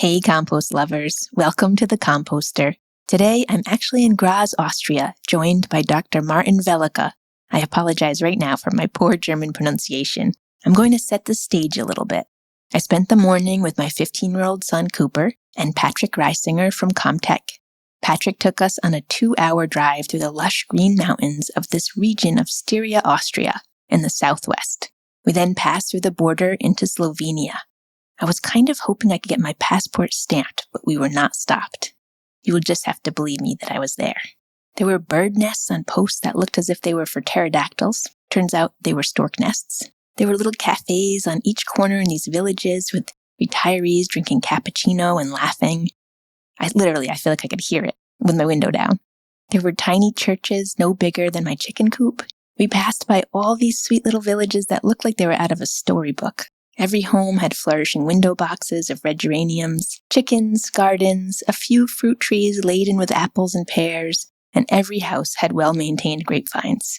Hey compost lovers, welcome to The Composter. Today I'm actually in Graz, Austria, joined by Dr. Martin Wellacher. I apologize right now for my poor German pronunciation. I'm going to set the stage a little bit. I spent the morning with my 15-year-old son Cooper and Patrick Reisinger from Komptech. Patrick took us on a 2-hour drive through the lush green mountains of this region of Styria, Austria, in the southwest. We then passed through the border into Slovenia. I was kind of hoping I could get my passport stamped, but we were not stopped. You will just have to believe me that I was there. There were bird nests on posts that looked as if they were for pterodactyls. Turns out they were stork nests. There were little cafes on each corner in these villages with retirees drinking cappuccino and laughing. I feel like I could hear it with my window down. There were tiny churches no bigger than my chicken coop. We passed by all these sweet little villages that looked like they were out of a storybook. Every home had flourishing window boxes of red geraniums, chickens, gardens, a few fruit trees laden with apples and pears, and every house had well-maintained grapevines.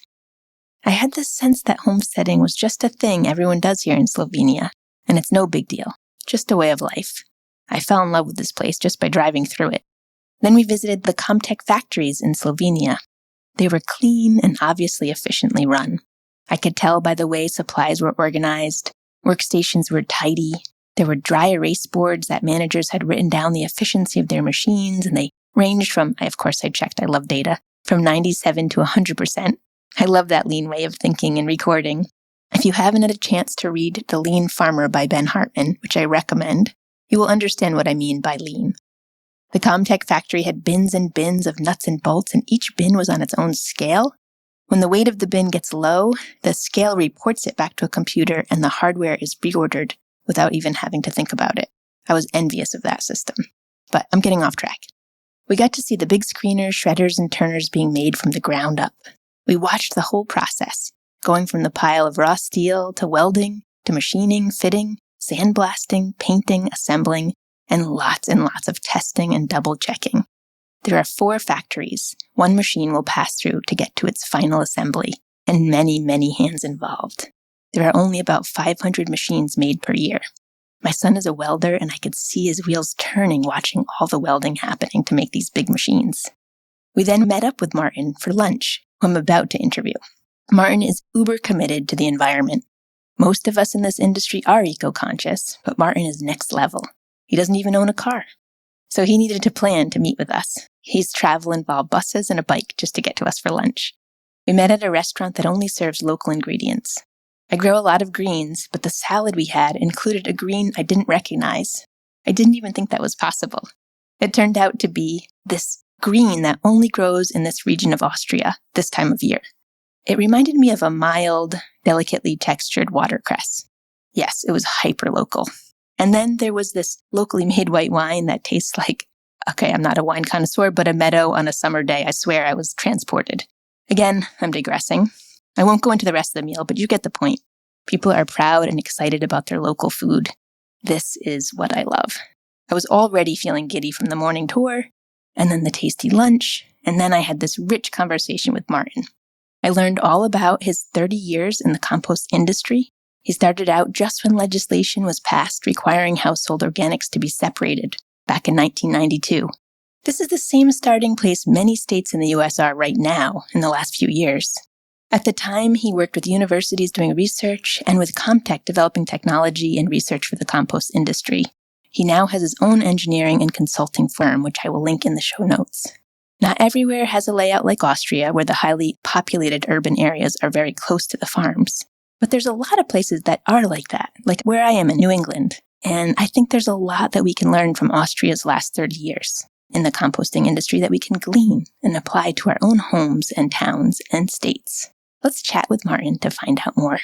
I had this sense that homesteading was just a thing everyone does here in Slovenia, and it's no big deal, just a way of life. I fell in love with this place just by driving through it. Then we visited the Komptech factories in Slovenia. They were clean and obviously efficiently run. I could tell by the way supplies were organized. Workstations were tidy. There were dry erase boards that managers had written down the efficiency of their machines, and they ranged from, I checked, I love data, from 97 to 100%. I love that lean way of thinking and recording. If you haven't had a chance to read The Lean Farmer by Ben Hartman, which I recommend, you will understand what I mean by lean. The Komptech factory had bins and bins of nuts and bolts, and each bin was on its own scale. When the weight of the bin gets low, the scale reports it back to a computer and the hardware is reordered without even having to think about it. I was envious of that system. But I'm getting off track. We got to see the big screeners, shredders, and turners being made from the ground up. We watched the whole process, going from the pile of raw steel to welding, to machining, fitting, sandblasting, painting, assembling, and lots of testing and double-checking. There are 4 factories one machine will pass through to get to its final assembly, and many hands involved. There are only about 500 machines made per year. My son is a welder, and I could see his wheels turning watching all the welding happening to make these big machines. We then met up with Martin for lunch, who I'm about to interview. Martin is uber committed to the environment. Most of us in this industry are eco-conscious, but Martin is next level. He doesn't even own a car. So he needed to plan to meet with us. His travel involved buses and a bike just to get to us for lunch. We met at a restaurant that only serves local ingredients. I grow a lot of greens, but the salad we had included a green I didn't recognize. I didn't even think that was possible. It turned out to be this green that only grows in this region of Austria this time of year. It reminded me of a mild, delicately textured watercress. Yes, it was hyper-local. And then there was this locally made white wine that tastes like, I'm not a wine connoisseur, but a meadow on a summer day. I swear I was transported. Again, I'm digressing. I won't go into the rest of the meal, but you get the point. People are proud and excited about their local food. This is what I love. I was already feeling giddy from the morning tour, and then the tasty lunch, and then I had this rich conversation with Martin. I learned all about his 30 years in the compost industry. He started out just when legislation was passed requiring household organics to be separated back in 1992. This is the same starting place many states in the US are right now in the last few years. At the time, he worked with universities doing research and with Komptech developing technology and research for the compost industry. He now has his own engineering and consulting firm, which I will link in the show notes. Not everywhere has a layout like Austria, where the highly populated urban areas are very close to the farms. But there's a lot of places that are like that, like where I am in New England. And I think there's a lot that we can learn from Austria's last 30 years in the composting industry that we can glean and apply to our own homes and towns and states. Let's chat with Martin to find out more.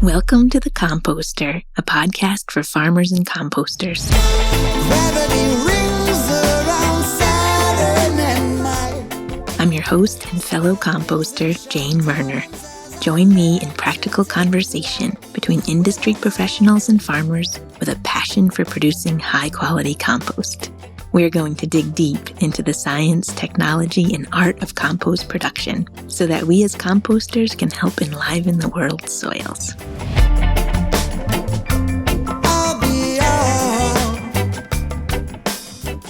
Welcome to The Composter, a podcast for farmers and composters. I'm your host and fellow composter, Jane Werner. Join me in practical conversation between industry professionals and farmers with a passion for producing high-quality compost. we're going to dig deep into the science, technology, and art of compost production so that we as composters can help enliven the world's soils.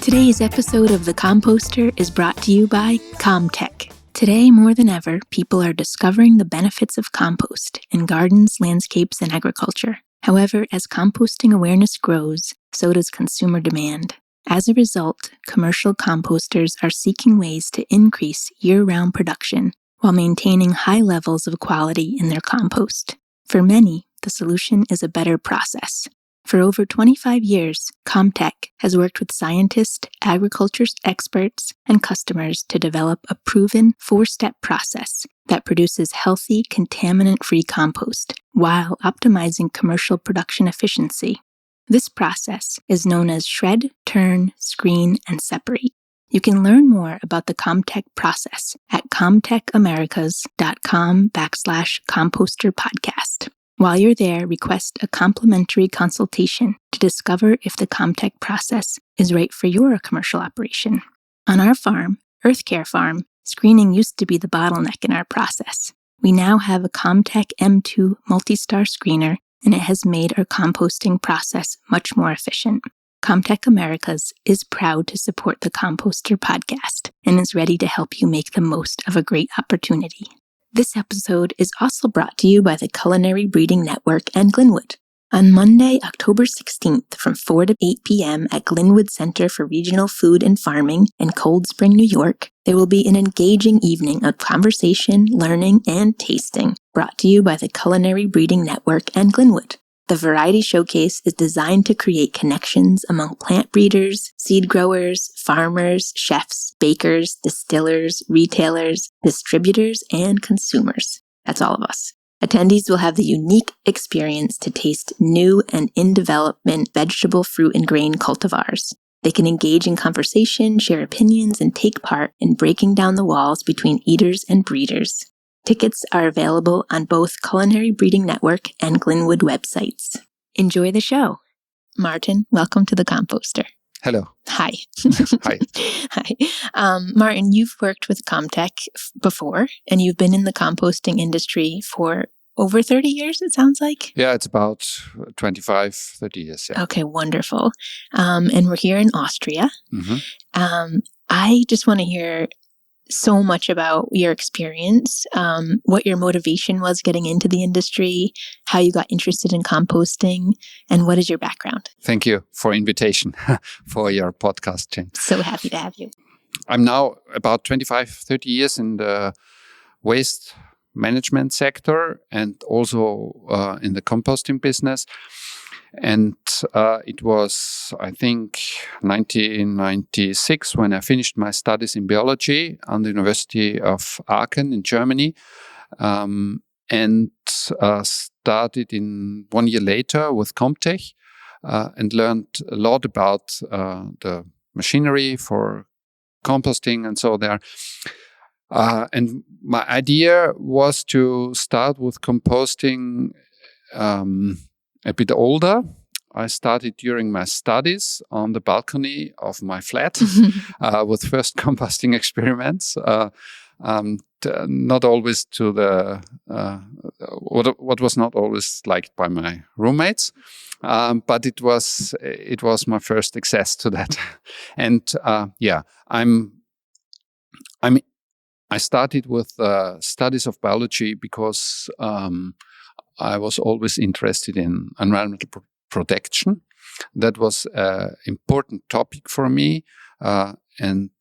Today's episode of The Composter is brought to you by Komptech. Today, more than ever, people are discovering the benefits of compost in gardens, landscapes, and agriculture. However, as composting awareness grows, so does consumer demand. As a result, commercial composters are seeking ways to increase year-round production while maintaining high levels of quality in their compost. For many, the solution is a better process. For over 25 years, Komptech has worked with scientists, agriculture experts, and customers to develop a proven 4-step process that produces healthy, contaminant-free compost while optimizing commercial production efficiency. This process is known as shred, turn, screen, and separate. You can learn more about the Komptech process at comtechamericas.com/composterpodcast. While you're there, request a complimentary consultation to discover if the Komptech process is right for your commercial operation. On our farm, Earthcare Farm, screening used to be the bottleneck in our process. We now have a Komptech M2 multi-star screener, and it has made our composting process much more efficient. Comtech Americas is proud to support the Composter podcast and is ready to help you make the most of a great opportunity. This episode is also brought to you by the Culinary Breeding Network and Glenwood. On Monday, October 16th from 4 to 8 p.m. at Glenwood Center for Regional Food and Farming in Cold Spring, New York, there will be an engaging evening of conversation, learning, and tasting brought to you by the Culinary Breeding Network and Glenwood. The Variety Showcase is designed to create connections among plant breeders, seed growers, farmers, chefs, bakers, distillers, retailers, distributors, and consumers. That's all of us. Attendees will have the unique experience to taste new and in-development vegetable, fruit, and grain cultivars. They can engage in conversation, share opinions, and take part in breaking down the walls between eaters and breeders. Tickets are available on both Culinary Breeding Network and Glenwood websites. Enjoy the show. Martin, welcome to The Composter. Hello. Hi. Hi. Hi. Martin, you've worked with Komptech before, and you've been in the composting industry for over 30 years, it sounds like? Yeah, it's about 25, 30 years. Yeah. Okay, wonderful. And we're here in Austria. Mm-hmm. I just want to hear so much about your experience, what your motivation was getting into the industry, how you got interested in composting, and what is your background? Thank you for invitation for your podcast, Jane. So happy to have you. I'm now about 25, 30 years in the waste management sector and also in the composting business. And it was, I think, 1996 when I finished my studies in biology on the University of Aachen in Germany, and started in 1 year later with Komptech and learned a lot about the machinery for composting and so there. And my idea was to start with composting a bit older. I started during my studies on the balcony of my flat with first composting experiments. Not always to the what was not always liked by my roommates, but it was my first access to that. And I started with studies of biology because I was always interested in environmental protection. That was an important topic for me. And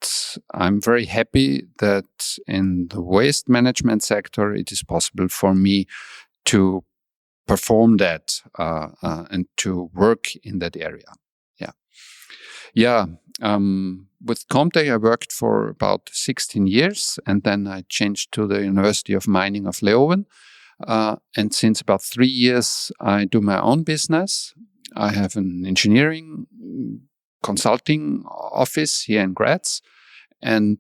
I'm very happy that in the waste management sector, it is possible for me to perform that and to work in that area. With Komptech, I worked for about 16 years, and then I changed to the University of Mining of Leeuwen. And since about 3 years, I do my own business. I have an engineering consulting office here in Graz and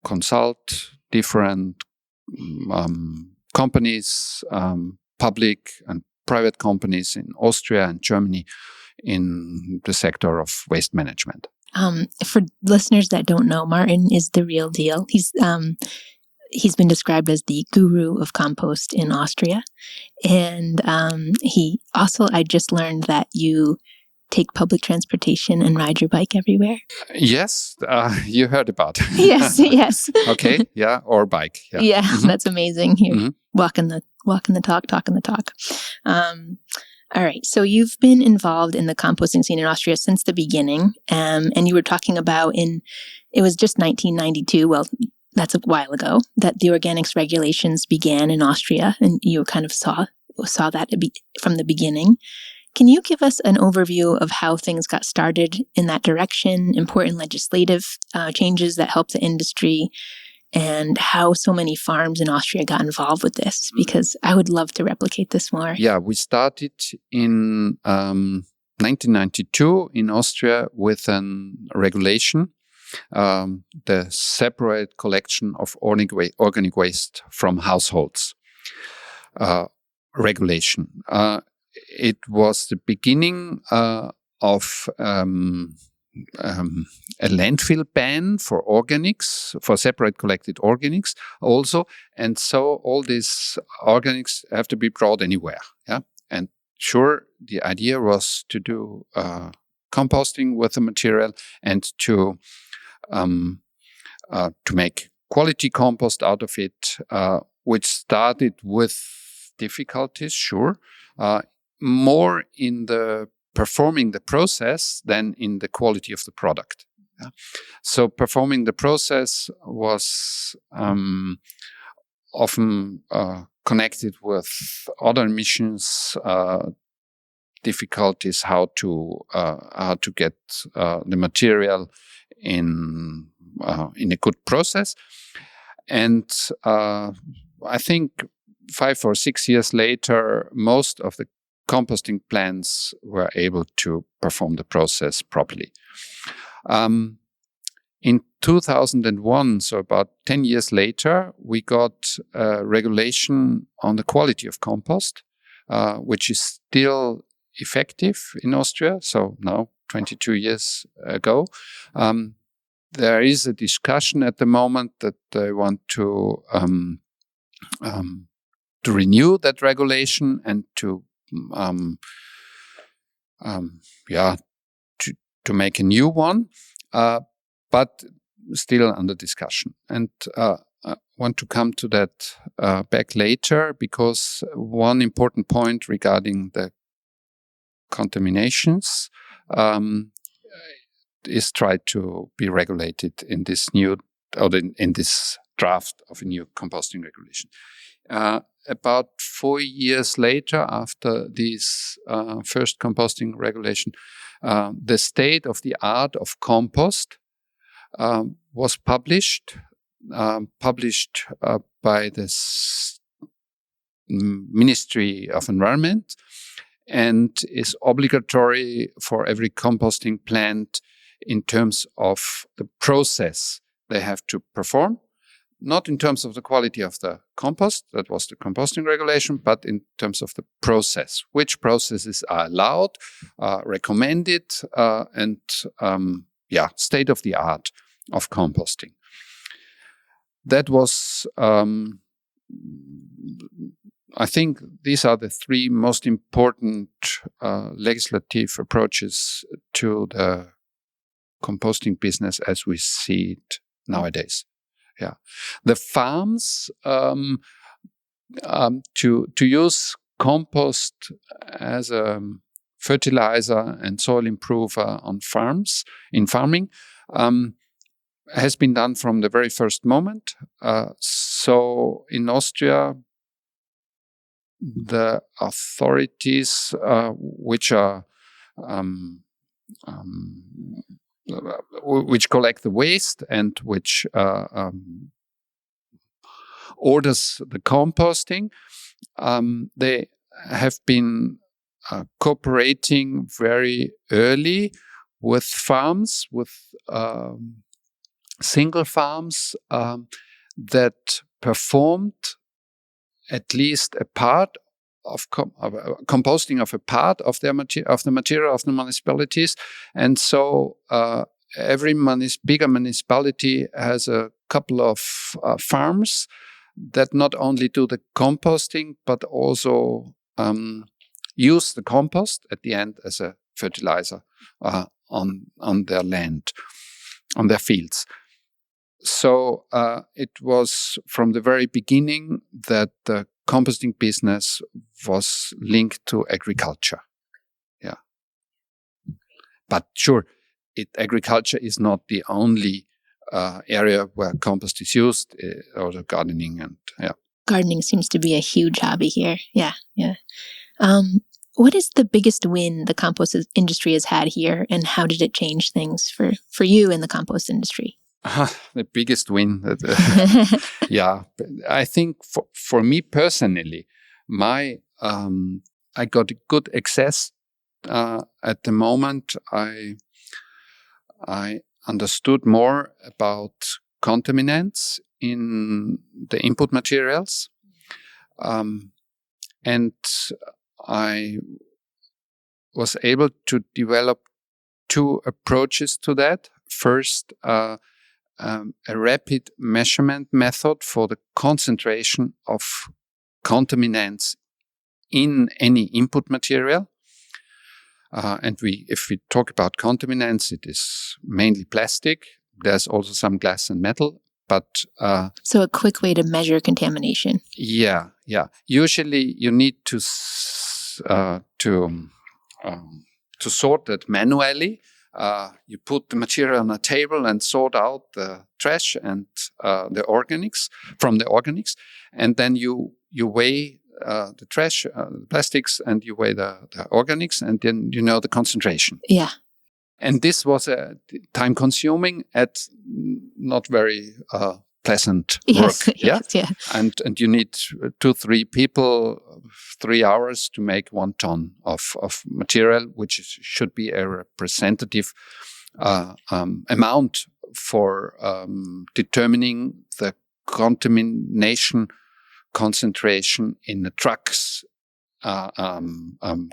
consult different companies, public and private companies in Austria and Germany in the sector of waste management. For listeners that don't know, Martin is the real deal. He's been described as the guru of compost in Austria. And he also, I just learned that you take public transportation and ride your bike everywhere. Yes, you heard about it. Yes. Okay, yeah, or bike. Yeah, that's amazing. You're walking the talk, talking the talk. All right, so you've been involved in the composting scene in Austria since the beginning, and you were talking about it was just 1992, well, that's a while ago, that the organics regulations began in Austria, and you kind of saw that from the beginning. Can you give us an overview of how things got started in that direction, important legislative changes that helped the industry, and how so many farms in Austria got involved with this? Because I would love to replicate this more. Yeah, we started in 1992 in Austria with a regulation, the separate collection of organic waste from households regulation. It was the beginning of a landfill ban for organics, for separate collected organics also. And so all these organics have to be brought anywhere. Yeah. And sure, the idea was to do composting with the material and to make quality compost out of it, which started with difficulties, sure, more in the performing the process than in the quality of the product. Yeah. So performing the process was often connected with other emissions, difficulties how to get the material in a good process, and I think 5 or 6 years later, most of the composting plants were able to perform the process properly. In 2001, so about 10 years later, we got a regulation on the quality of compost, which is still effective in Austria. So now, 22 years ago, there is a discussion at the moment that they want to renew that regulation and to make a new one, but still under discussion. And I want to come to that back later, because one important point regarding the contaminations is tried to be regulated in this new, or in this draft of a new composting regulation. About 4 years later, after this first composting regulation, the state of the art of compost was published by the Ministry of Environment, and is obligatory for every composting plant in terms of the process they have to perform. Not in terms of the quality of the compost, that was the composting regulation, but in terms of the process. Which processes are allowed, recommended, and state of the art of composting. That was, I think these are the 3 most important legislative approaches to the composting business as we see it nowadays. Yeah, the farms to use compost as a fertilizer and soil improver on farms in farming has been done from the very first moment. So in Austria, the authorities which collect the waste and which orders the composting, they have been cooperating very early with farms, with single farms that performed at least a part of composting of a part of their the material of the municipalities, and so every bigger municipality has a couple of farms that not only do the composting, but also use the compost at the end as a fertilizer on their land, on their fields. So it was from the very beginning that the composting business was linked to agriculture. Yeah. But sure, agriculture is not the only area where compost is used, also gardening and Gardening seems to be a huge hobby here. Yeah. What is the biggest win the compost industry has had here, and how did it change things for you in the compost industry? The biggest win. Yeah, I think for me personally, I got good access at the moment. I understood more about contaminants in the input materials, and I was able to develop two approaches to that. First, a rapid measurement method for the concentration of contaminants in any input material. And if we talk about contaminants, it is mainly plastic. There's also some glass and metal, but so a quick way to measure contamination. Yeah. Usually, you need to sort that manually. You put the material on a table and sort out the trash and the organics from the organics, and then you weigh the trash, plastics, and you weigh the organics, and then you know the concentration. Yeah. And this was time-consuming at not very pleasant work. Yes. And you need 2-3 people, 3 hours to make 1 ton of material, which should be a representative amount for determining the contamination concentration in the truck's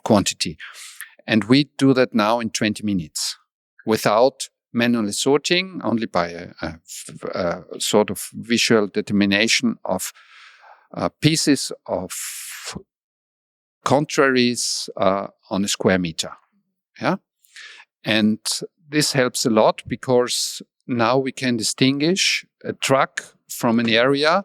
quantity. And we do that now in 20 minutes without manually sorting, only by a sort of visual determination of pieces of contraries on a square meter. Yeah. And this helps a lot because now we can distinguish a truck from an area,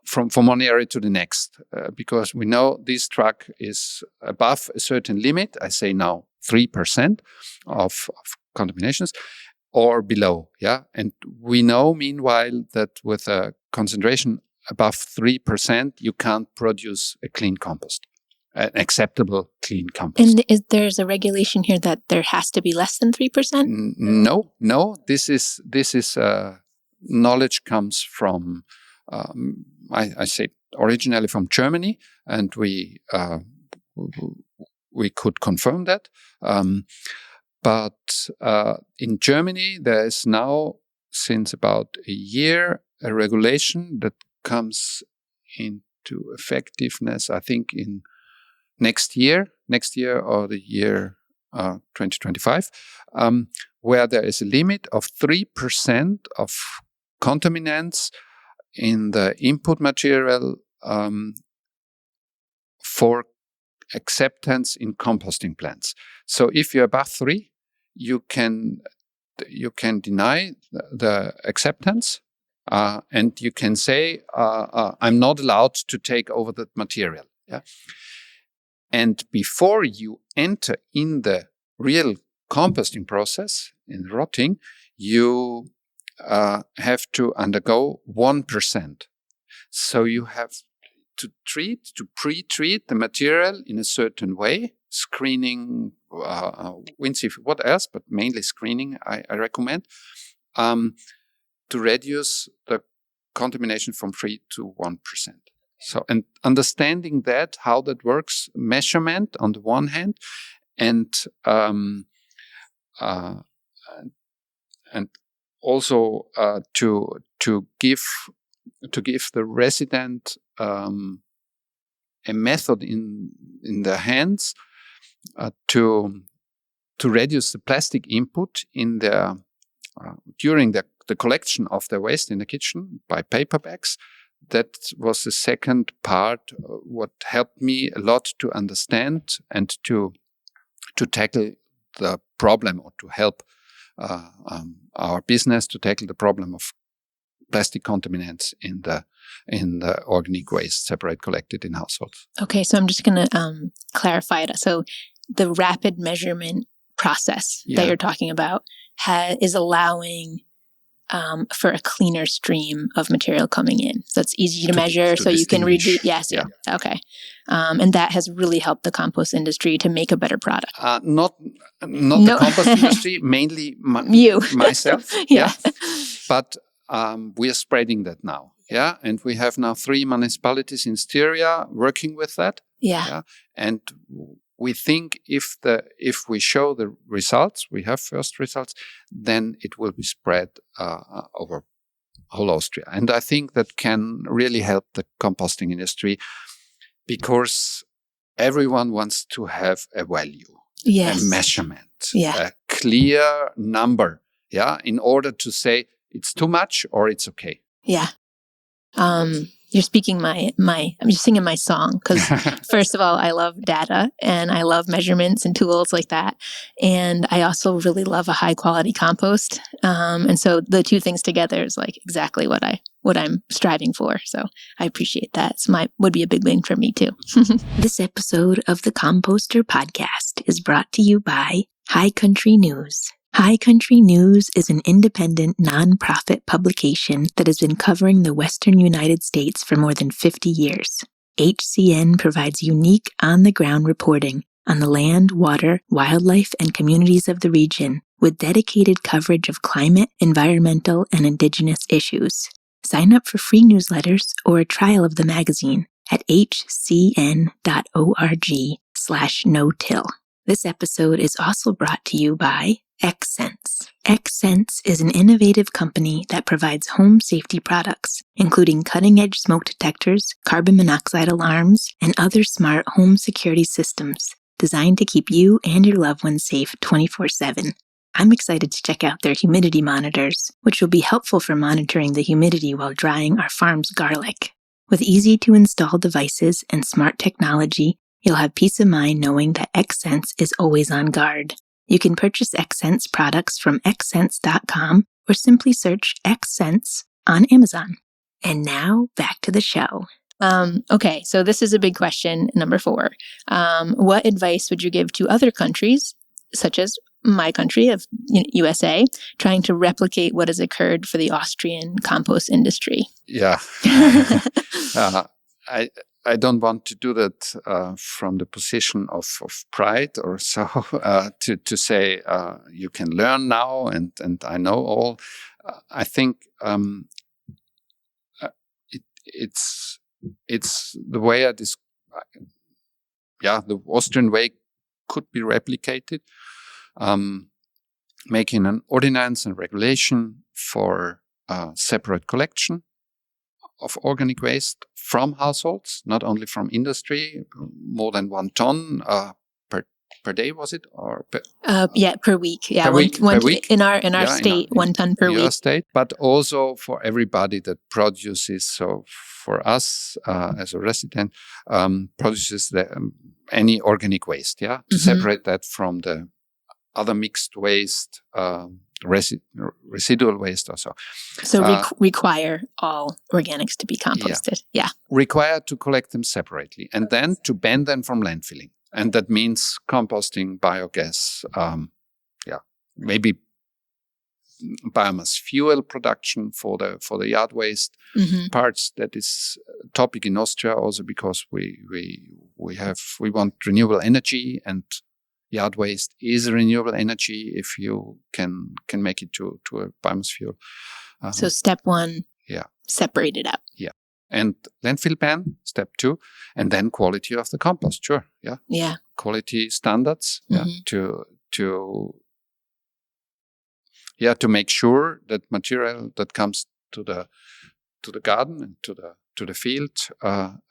from one area to the next, because we know this truck is above a certain limit. I say now 3% of contaminations, or below. Yeah, and we know meanwhile that with a concentration above 3%, you can't produce a clean compost, an acceptable clean compost. And there's a regulation here that there has to be less than 3%? No. This is knowledge comes from. I say originally from Germany, and we could confirm that. But in Germany, there is now, since about a year, a regulation that comes into effectiveness, I think, in next year or the year 2025, where there is a limit of 3% of contaminants in the input material for acceptance in composting plants. So if you're above 3, you can deny the acceptance, and you can say, I'm not allowed to take over that material. Yeah. And before you enter in the real composting process, in rotting, you have to undergo 1%. So you have to pre-treat the material in a certain way, screening, WinSieve, what else, but mainly screening, I recommend, to reduce the contamination from 3 to 1%. So, and understanding that, how that works, measurement on the one hand, and also to give the resident a method in their hands to to reduce the plastic input in their during the collection of their waste in the kitchen by paper bags. That was the second part, what helped me a lot to understand and to tackle the problem, or to help our business to tackle the problem of plastic contaminants in the organic waste separate collected in households. Okay, so I'm just going to clarify it. So the rapid measurement process that you're talking about is allowing for a cleaner stream of material coming in. So it's easy to measure, so you can reduce. Yes, yeah. Okay. And that has really helped the compost industry to make a better product. Not the compost industry, mainly myself. Yeah. But we are spreading that now. Yeah. And we have now 3 municipalities in Styria working with that. Yeah. And we think if we show the results, we have first results, then it will be spread over whole Austria. And I think that can really help the composting industry, because everyone wants to have a value, a measurement, a clear number, in order to say it's too much or it's okay. Yeah. You're speaking I'm just singing my song, because first of all, I love data and I love measurements and tools like that. And I also really love a high quality compost. And so the two things together is like exactly what I'm striving for. So I appreciate that. Would be a big win for me too. This episode of the Composter podcast is brought to you by High Country News. High Country News is an independent, nonprofit publication that has been covering the Western United States for more than 50 years. HCN provides unique, on-the-ground reporting on the land, water, wildlife, and communities of the region, with dedicated coverage of climate, environmental, and indigenous issues. Sign up for free newsletters or a trial of the magazine at hcn.org/no-till. This episode is also brought to you by Xsense. Xsense is an innovative company that provides home safety products, including cutting-edge smoke detectors, carbon monoxide alarms, and other smart home security systems designed to keep you and your loved ones safe 24/7. I'm excited to check out their humidity monitors, which will be helpful for monitoring the humidity while drying our farm's garlic. With easy-to-install devices and smart technology, you'll have peace of mind knowing that Xsense is always on guard. You can purchase Xsense products from xsense.com or simply search Xsense on Amazon. And now back to the show. Okay, so this is a big question, number 4. What advice would you give to other countries, such as my country of USA, trying to replicate what has occurred for the Austrian compost industry? Yeah. I don't want to do that from the position of pride or so, to say you can learn now and I know all. I think it's the way the Austrian way could be replicated, making an ordinance and regulation for separate collection of organic waste from households, not only from industry, more than 1 ton per day, was it? Or per week. Yeah, per week. In our state, 1 ton per week. State, but also for everybody that produces. So for us as a resident, produces any organic waste. Yeah, to separate that from the other mixed waste. Residual waste also. So require all organics to be composted. Yeah. Required to collect them separately and then to ban them from landfilling. And that means composting, biogas, maybe biomass fuel production for the yard waste parts. That is a topic in Austria also, because we want renewable energy, and yard waste is renewable energy if you can make it to a biomass fuel. So step 1, separate it out. Yeah. And landfill ban, step 2, and then quality of the compost. Sure. Yeah. Yeah. Quality standards. To make sure that material that comes to the garden and to the field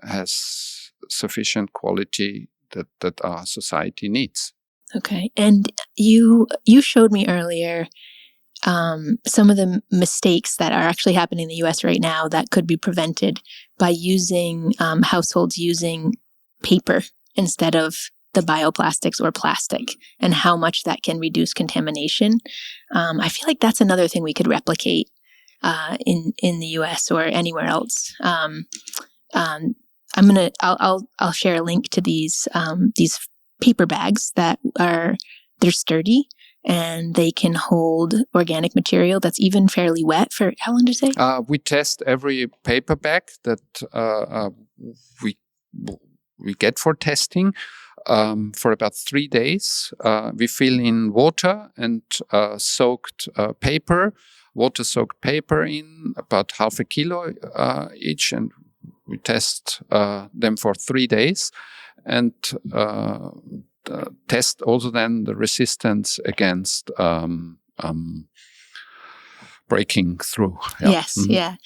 has sufficient quality that our society needs. Okay. And you showed me earlier some of the mistakes that are actually happening in the US right now that could be prevented by using households using paper instead of the bioplastics or plastic, and how much that can reduce contamination. I feel like that's another thing we could replicate in the US or anywhere else. I'll share a link to these paper bags that they're sturdy and they can hold organic material that's even fairly wet for, how long did you say? We test every paper bag that we get for testing for about 3 days. We fill in water and soaked paper, water-soaked paper in about half a kilo each, and we test them for 3 days and test also then the resistance against breaking through. Yeah. Yes, yeah.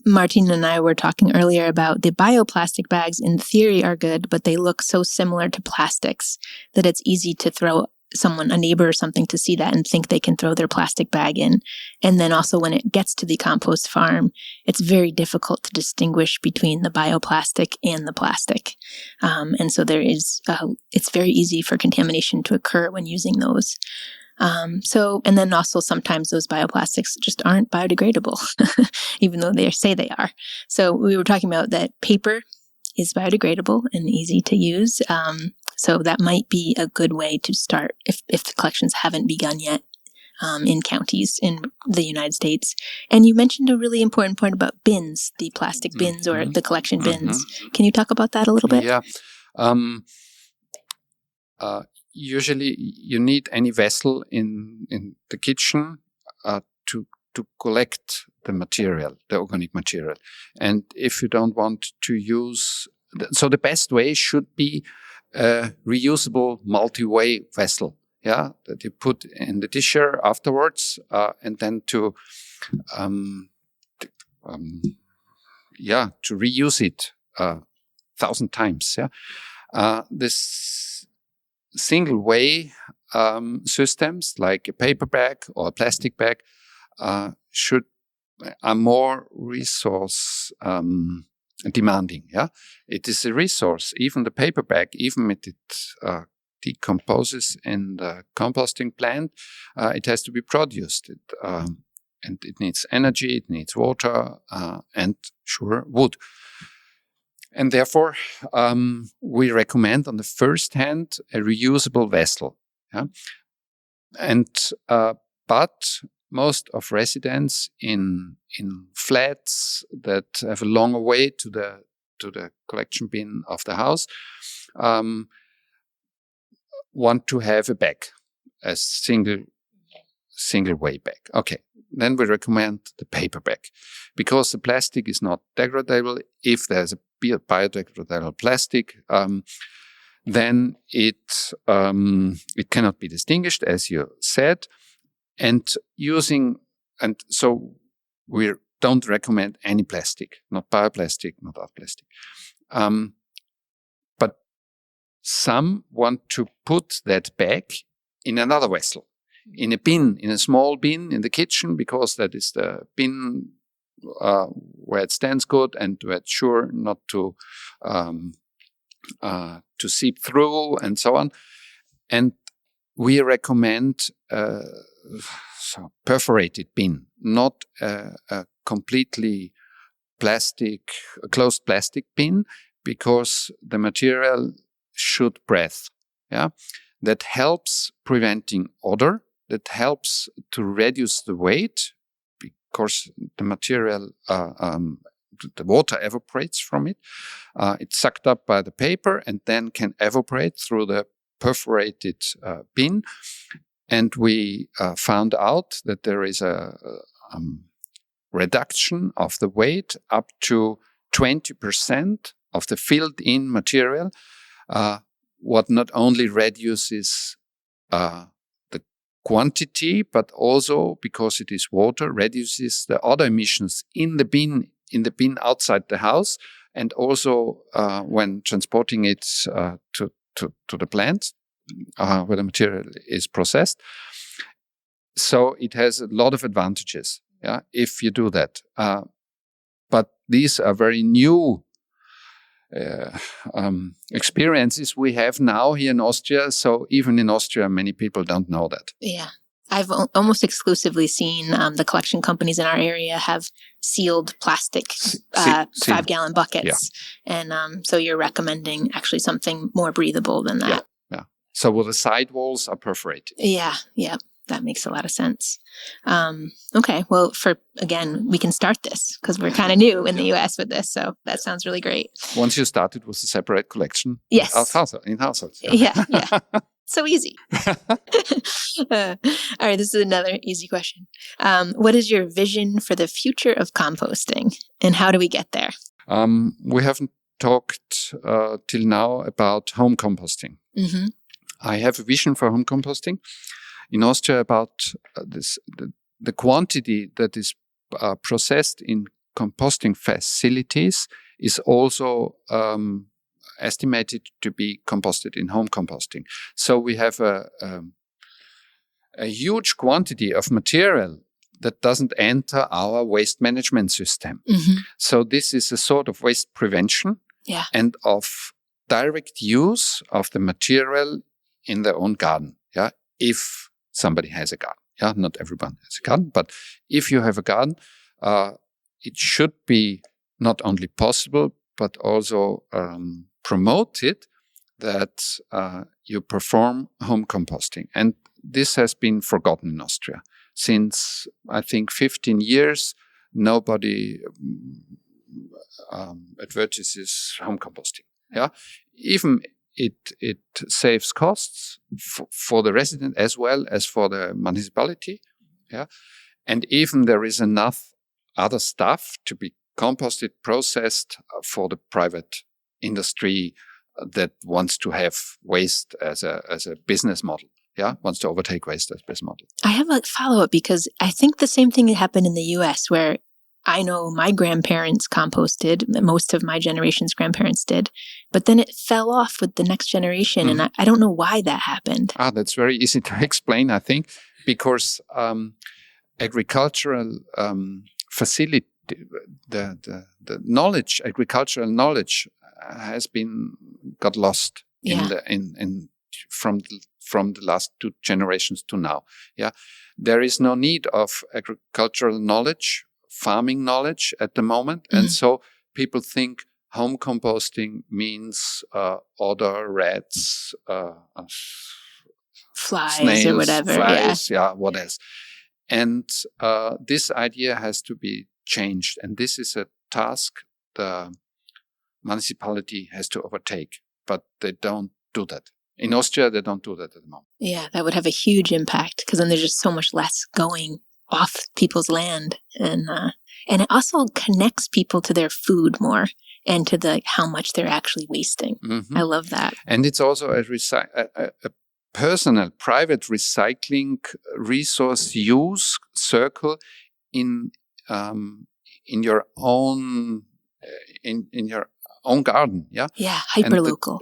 Martin and I were talking earlier about the bioplastic bags in theory are good, but they look so similar to plastics that it's easy to throw a neighbor or something to see that and think they can throw their plastic bag in. And then also when it gets to the compost farm, it's very difficult to distinguish between the bioplastic and the plastic. And so it's very easy for contamination to occur when using those. And then also sometimes those bioplastics just aren't biodegradable, even though they say they are. So we were talking about that paper is biodegradable and easy to use. So that might be a good way to start if the collections haven't begun yet in counties in the United States. And you mentioned a really important point about bins, the plastic bins or the collection bins. Can you talk about that a little bit? Yeah. Usually you need any vessel in the kitchen to collect the material, the organic material. And if you don't want to use, so the best way should be a reusable multi-way vessel, that you put in the disher afterwards, and then to reuse it 1,000 times. This single-way systems like a paper bag or a plastic bag are more resource demanding. It is a resource. Even the paper bag, even if it decomposes in the composting plant, it has to be produced. And it needs energy, it needs water, and wood. And therefore, we recommend on the first hand a reusable vessel. But most of residents in flats that have a longer way to the collection bin of the house want to have a bag, a single way bag. Okay, then we recommend the paper bag because the plastic is not degradable. If there's a biodegradable plastic, then it cannot be distinguished, as you said. And so we don't recommend any plastic, not bioplastic, not other plastic. But some want to put that bag in another vessel, in a bin, in a small bin in the kitchen, because that is the bin where it stands good and where it's sure not to seep through and so on. And we recommend perforated bin, not a completely closed plastic bin, because the material should breathe. That helps preventing odor. That helps to reduce the weight, because the material, the water evaporates from it. It's sucked up by the paper and then can evaporate through the perforated bin. And we found out that there is a reduction of the weight up to 20% of the filled-in material, what not only reduces the quantity, but also, because it is water, reduces the other emissions in the bin outside the house, and also when transporting it to the plant, where the material is processed. So it has a lot of advantages, if you do that. But these are very new experiences we have now here in Austria. So even in Austria, many people don't know that. Yeah. I've almost exclusively seen the collection companies in our area have sealed plastic 5-gallon buckets. Yeah. And so you're recommending actually something more breathable than that. Yeah. So the sidewalls are perforated. Yeah. That makes a lot of sense. Okay, well, we can start this because we're kind of new in the US with this, so that sounds really great. Once you started with a separate collection, yes, in households. Yeah. So easy. All right, this is another easy question. What is your vision for the future of composting, and how do we get there? We haven't talked till now about home composting. Mm-hmm. I have a vision for home composting. In Austria, about the quantity that is processed in composting facilities is also estimated to be composted in home composting. So we have a huge quantity of material that doesn't enter our waste management system. Mm-hmm. So this is a sort of waste prevention and of direct use of the material in their own garden. Yeah, if somebody has a garden. Yeah, not everyone has a garden, but if you have a garden, it should be not only possible, but also promoted that you perform home composting. And this has been forgotten in Austria. Since, I think, 15 years, nobody advertises home composting. Yeah, even it saves costs for the resident as well as for the municipality. Yeah. And even there is enough other stuff to be composted, processed for the private industry that wants to have waste as a business model. Yeah, wants to overtake waste as a business model. I have a follow-up because I think the same thing happened in the US where I know my grandparents composted, most of my generation's grandparents did, but then it fell off with the next generation. Mm-hmm. And I don't know why that happened. That's very easy to explain, I think, because agricultural facility, the knowledge, agricultural knowledge has got lost from the last 2 generations to now. Yeah, there is no need of agricultural knowledge, farming knowledge at the moment. Mm-hmm. And so people think home composting means odor, rats, flies, snails, or whatever. Flies, what else? And this idea has to be changed. And this is a task the municipality has to overtake. But they don't do that. In Austria, they don't do that at the moment. Yeah, that would have a huge impact because then there's just so much less going off people's land, and it also connects people to their food more and to how much they're actually wasting. Mm-hmm. I love that. And it's also a personal, private recycling resource use circle in your own in your own garden. Yeah. Yeah. Hyper local.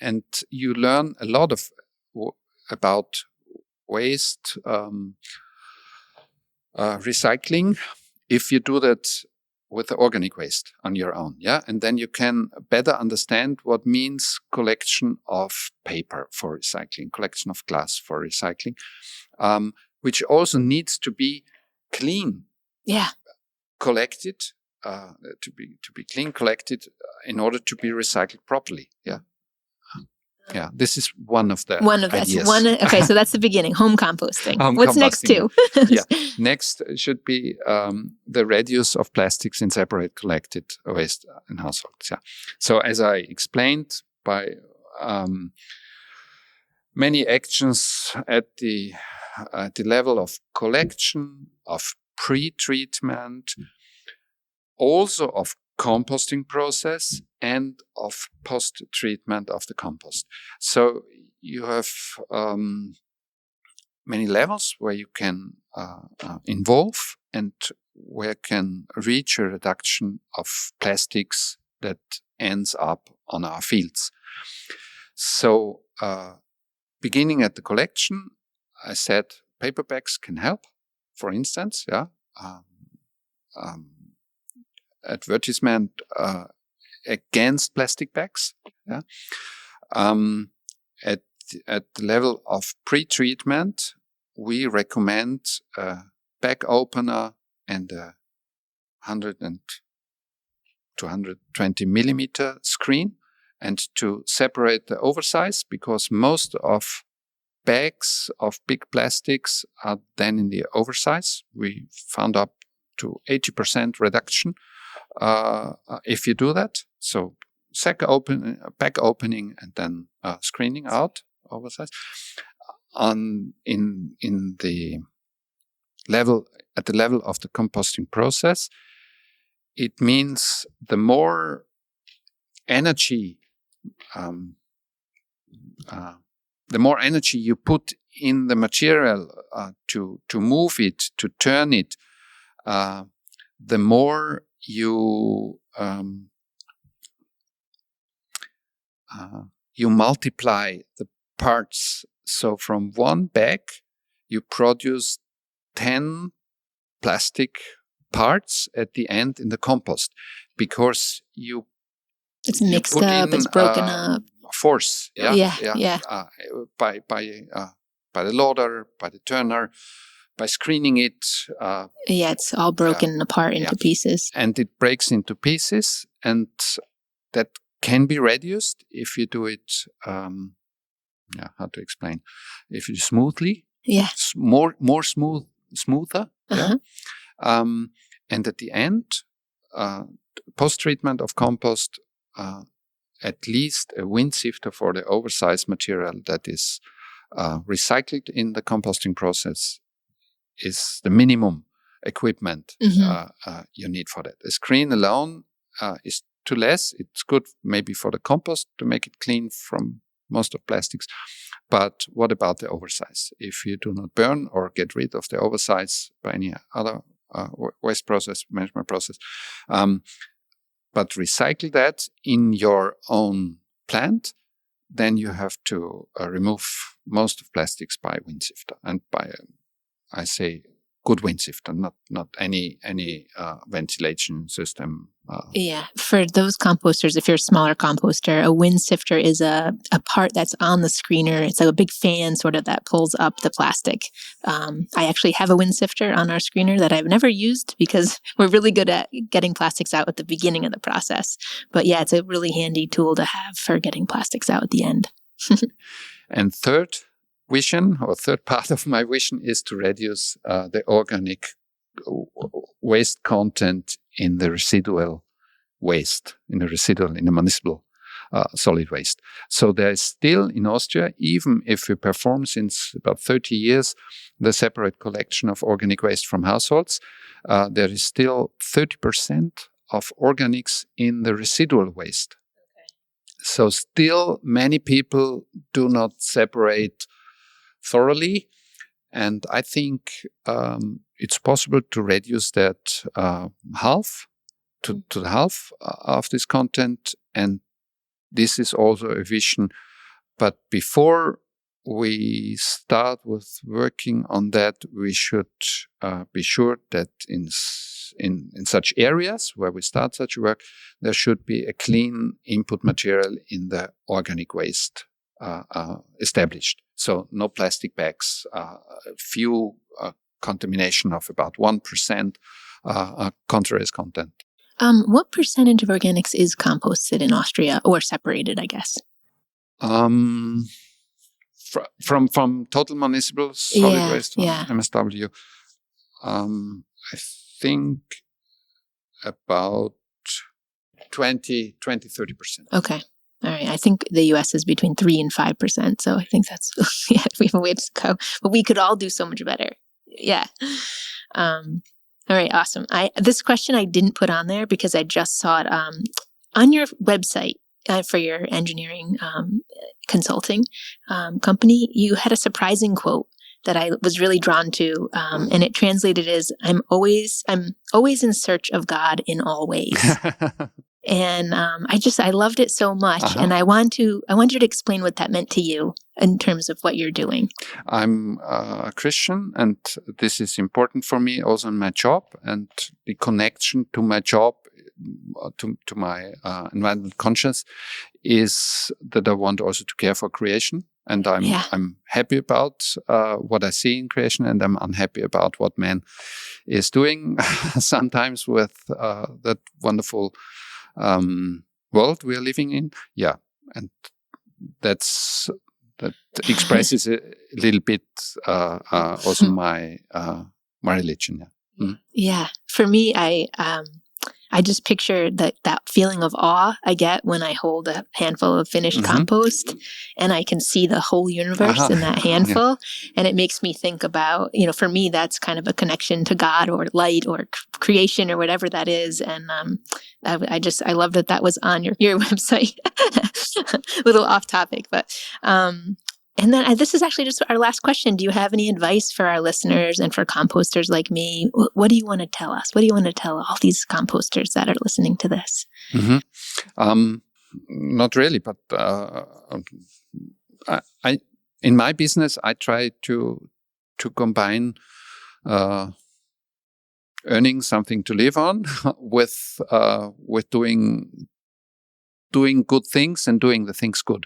And you learn a lot about waste. Recycling, if you do that with the organic waste on your own, and then you can better understand what means collection of paper for recycling, collection of glass for recycling, which also needs to be clean, collected, to be clean collected in order to be recycled properly, Yeah, this is one of the ideas. Okay, so that's the beginning. Home composting. What's next too? Next should be the reduce of plastics in separate collected waste in households. Yeah. So as I explained, by many actions at the level of collection, of pre-treatment, also of composting process and of post-treatment of the compost. So you have many levels where you can involve and where can reach a reduction of plastics that ends up on our fields. So beginning at the collection, I said paper bags can help, for instance, advertisement against plastic bags. Yeah. At the level of pre-treatment, we recommend a bag opener and a 100 to 120 millimeter screen, and to separate the oversize, because most of bags of big plastics are then in the oversize. We found up to 80% reduction if you do that. So bag opening and then screening out oversize. At the level of the composting process, it means the more energy you put in the material to move it, to turn it, the more you multiply the parts. So from one bag, you produce 10 plastic parts at the end in the compost, because it's mixed up, it's broken up. Force, by the loader, by the turner, by screening it. It's all broken apart into pieces, and it breaks into pieces, and that can be reduced if you do it. How to explain? If you smoothly, more smoother. Uh-huh. And at the end, post-treatment of compost, at least a wind sifter for the oversized material that is recycled in the composting process is the minimum equipment you need for that. A screen alone is too less. It's good maybe for the compost to make it clean from most of plastics. But what about the oversize? If you do not burn or get rid of the oversize by any other waste process, management process, but recycle that in your own plant, then you have to remove most of plastics by wind sifter, and by, I say, good wind sifter, not any ventilation system. For those composters, if you're a smaller composter, a wind sifter is a part that's on the screener. It's like a big fan sort of that pulls up the plastic. I actually have a wind sifter on our screener that I've never used, because we're really good at getting plastics out at the beginning of the process. But it's a really handy tool to have for getting plastics out at the end. And third part of my vision is to reduce the organic waste content in the residual waste, in the municipal solid waste. So there is still in Austria, even if we perform since about 30 years the separate collection of organic waste from households, there is still 30% of organics in the residual waste. Okay. So still many people do not separate thoroughly, and I think it's possible to reduce that half to the half of this content, and this is also a vision. But before we start with working on that, we should be sure that in such areas where we start such work, there should be a clean input material in the organic waste established. So no plastic bags, few contamination of about 1% contrast content. What percentage of organics is composted in Austria, or separated, I guess? From total municipal solid waste, MSW, I think about 20-30%. Okay. All right. I think the U.S. is between 3 and 5%. So I think that's, we have a way to go. But we could all do so much better. Yeah. All right. Awesome. This question I didn't put on there because I just saw it on your website for your engineering consulting company. You had a surprising quote that I was really drawn to, and it translated as, I'm always in search of God in all ways. And I loved it so much. And I want you to explain what that meant to you in terms of what you're doing. I'm a Christian, and this is important for me also in my job, and the connection to my job, to my environmental conscience, is that I want also to care for creation. And I'm happy about what I see in creation, and I'm unhappy about what man is doing sometimes with that wonderful world we are living in. Yeah, and that expresses a little bit also my religion. Yeah. Mm. Yeah, for me, I just picture that feeling of awe I get when I hold a handful of finished compost, and I can see the whole universe in that handful. And it makes me think about, for me, that's kind of a connection to God or light or creation or whatever that is. And I love that was on your website. A little off topic, but and then this is actually just our last question. Do you have any advice for our listeners and for composters like me? What do you want to tell us? What do you want to tell all these composters that are listening to this? Not really, but I in my business, I try to combine earning something to live on with doing good things and doing the things good.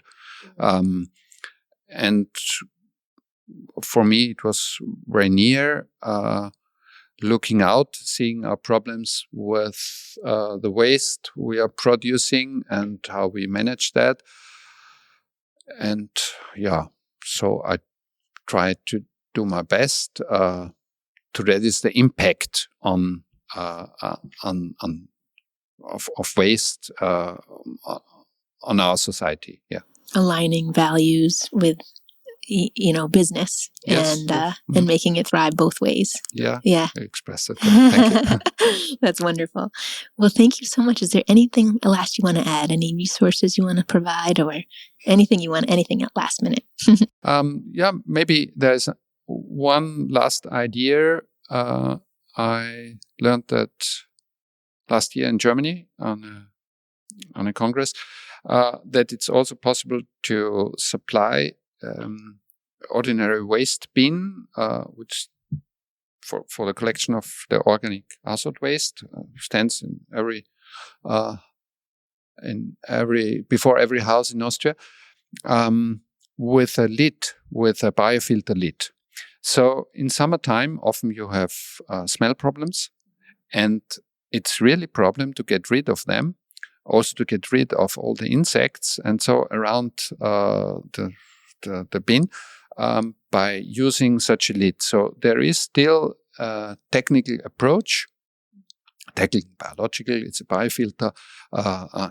And for me, it was very near looking out, seeing our problems with the waste we are producing and how we manage that. And so I tried to do my best to reduce the impact of waste on our society. Yeah. Aligning values with, business and making it thrive both ways. Yeah. Yeah. Express it. Thank you. That's wonderful. Well, thank you so much. Is there anything last you want to add? Any resources you want to provide, or anything at last minute? Maybe there's one last idea. I learned that last year in Germany on a congress, that it's also possible to supply ordinary waste bin, which for the collection of the organic household waste stands before every house in Austria, with a lid, with a biofilter lid. So in summertime, often you have smell problems, and it's really a problem to get rid of them. Also to get rid of all the insects, and so around the bin by using such a lid. So there is still a technical approach, technical, biological. It's a biofilter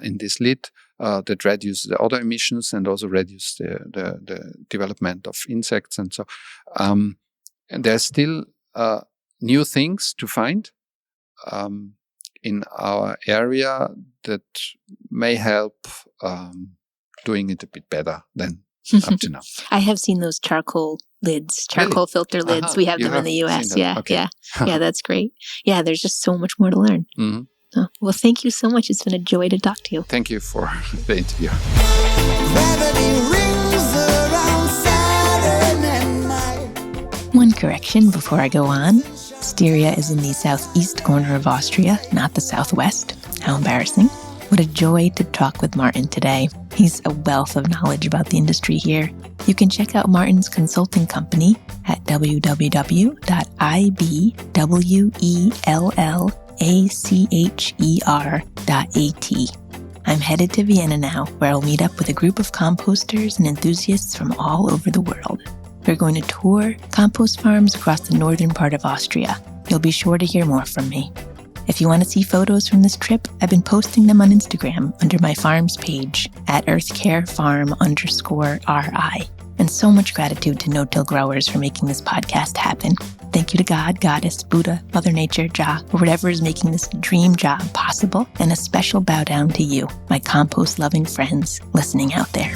in this lid that reduces the other emissions and also reduces the development of insects, and so. And there's still new things to find in our area that may help doing it a bit better than up to now. I have seen those charcoal filter lids. We have them in the US. Yeah, okay. Yeah, that's great. Yeah, there's just so much more to learn. Mm-hmm. Oh, well, thank you so much. It's been a joy to talk to you. Thank you for the interview. One correction before I go on. Styria is in the southeast corner of Austria, not the southwest. How embarrassing. What a joy to talk with Martin today. He's a wealth of knowledge about the industry here. You can check out Martin's consulting company at www.ibwellacher.at. I'm headed to Vienna now, where I'll meet up with a group of composters and enthusiasts from all over the world. We're going to tour compost farms across the northern part of Austria. You'll be sure to hear more from me. If you want to see photos from this trip, I've been posting them on Instagram under my farms page at earthcarefarm_RI. And so much gratitude to no-till growers for making this podcast happen. Thank you to God, Goddess, Buddha, Mother Nature, Jah, or whatever is making this dream job possible. And a special bow down to you, my compost-loving friends listening out there.